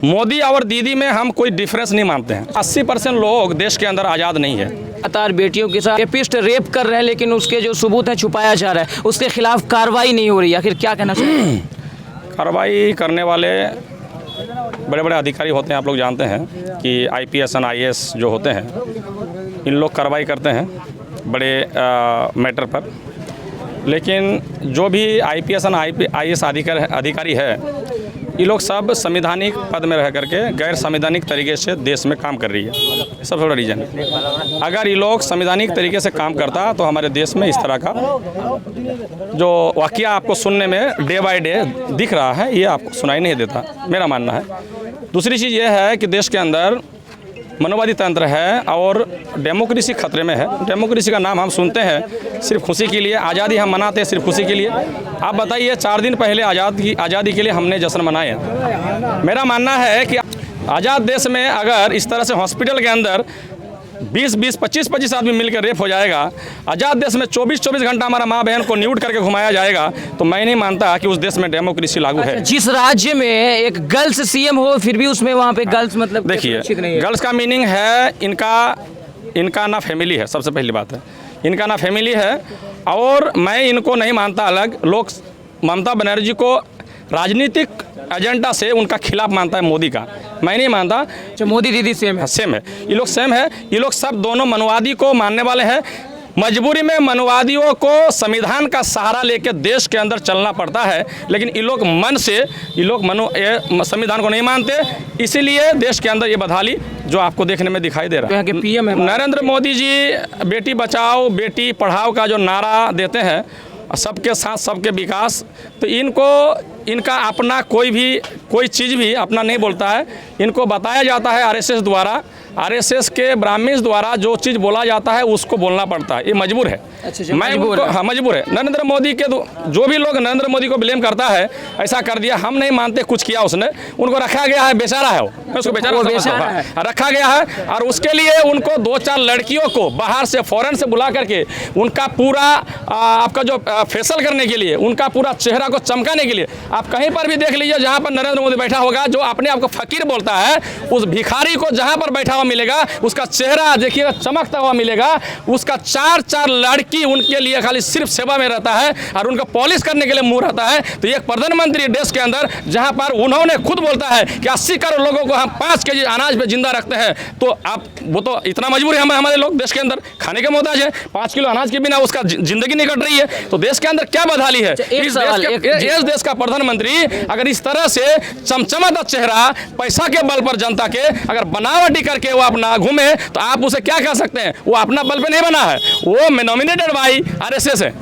मोदी और दीदी में हम कोई डिफरेंस नहीं मानते हैं। 80% लोग देश के अंदर आज़ाद नहीं है। लगातार बेटियों के साथ रेपिस्ट रेप कर रहे हैं, लेकिन उसके जो सबूत हैं छुपाया जा रहा है, उसके खिलाफ कार्रवाई नहीं हो रही। आखिर क्या कहना चाहिए? कार्रवाई करने वाले बड़े बड़े अधिकारी होते हैं। आप लोग जानते हैं कि IPS और IAS जो होते हैं, इन लोग कार्रवाई करते हैं बड़े मैटर पर। लेकिन जो भी IPS और IAS अधिकारी है, ये लोग सब संवैधानिक पद में रह करके गैर संवैधानिक तरीके से देश में काम कर रही है। सबसे बड़ा रीज़न, अगर ये लोग संवैधानिक तरीके से काम करता तो हमारे देश में इस तरह का जो वाक़या आपको सुनने में डे बाय डे दिख रहा है, ये आपको सुनाई नहीं देता, मेरा मानना है। दूसरी चीज़ ये है कि देश के अंदर मनोवादी तंत्र है और डेमोक्रेसी खतरे में है। डेमोक्रेसी का नाम हम सुनते हैं सिर्फ खुशी के लिए, आज़ादी हम मनाते हैं सिर्फ खुशी के लिए। आप बताइए, 4 दिन पहले आज़ादी के लिए हमने जश्न मनाया। मेरा मानना है कि आज़ाद देश में अगर इस तरह से हॉस्पिटल के अंदर 20-20, 25-25 आदमी मिलकर रेप हो जाएगा, आज़ाद देश में 24-24 घंटा हमारा माँ बहन को न्यूड करके घुमाया जाएगा, तो मैं नहीं मानता कि उस देश में डेमोक्रेसी लागू है। जिस राज्य में एक गर्ल्स CM हो, फिर भी उसमें वहाँ पे गर्ल्स मतलब देखिए, गर्ल्स का मीनिंग है इनका ना फैमिली है। सबसे पहली बात है, इनका ना फैमिली है। और मैं इनको नहीं मानता अलग। लोग ममता बनर्जी को राजनीतिक एजेंडा से उनका खिलाफ मानता है, मोदी का मैं नहीं मानता। मोदी दीदी सेम है। सेम है, ये लोग सेम है। ये लोग सब दोनों मनवादी को मानने वाले हैं। मजबूरी में मनवादियों को संविधान का सहारा लेकर देश के अंदर चलना पड़ता है, लेकिन ये लोग मन से संविधान को नहीं मानते। इसीलिए देश के अंदर ये बदहाली जो आपको देखने में दिखाई दे रहा है। PM है नरेंद्र मोदी जी बेटी बचाओ बेटी पढ़ाओ का जो नारा देते हैं, सबके साथ सबके विकास, तो इनका अपना कोई चीज़ भी अपना नहीं बोलता है। इनको बताया जाता है RSS द्वारा, RSS के ब्राह्मण्स द्वारा जो चीज़ बोला जाता है उसको बोलना पड़ता है। ये मजबूर है। हाँ, मजबूर है। नरेंद्र मोदी के जो भी लोग नरेंद्र मोदी को ब्लेम करता है, ऐसा कर दिया, हम नहीं मानते कुछ किया उसने। उनको रखा गया है, बेचारा है वो, उसको बेचारा रखा गया है। और उसके लिए उनको 2-4 लड़कियों को बाहर से फॉरेन से बुला करके उनका पूरा आपका जो फेशियल करने के लिए, उनका पूरा चेहरा को चमकाने के लिए, आप कहीं पर भी देख लीजिए जहाँ पर नरेंद्र मोदी बैठा होगा, जो अपने आप को फकीर बोलता है, उस भिखारी को जहाँ पर बैठा हुआ मिलेगा, उसका चेहरा देखिएगा चमकता हुआ मिलेगा। उसका 4-4 लड़की उनके लिए खाली सिर्फ सेवा में रहता है और उनका पॉलिश करने के लिए मुंह रहता है। तो एक प्रधानमंत्री देश के अंदर जहां पर उन्होंने खुद बोलता है कि 80 करोड़ लोगों को हम 5 केजी अनाज पे जिंदा रखते हैं, तो आप वो तो इतना मजबूर है हमारे लोग देश के अंदर खाने के मोहताज है। 5 किलो अनाज के बिना उसका जिंदगी नहीं कट रही है। तो देश के अंदर क्या बदहाली है? इस देश का प्रधानमंत्री अगर इस तरह से चमचमाता चेहरा पैसा के बल पर जनता के अगर बनावटी करके वो अपना घूमे, तो आप उसे क्या कह सकते हैं? वो अपना बल पे नहीं बना है, वो नॉमिनेटेड बाई RSS है।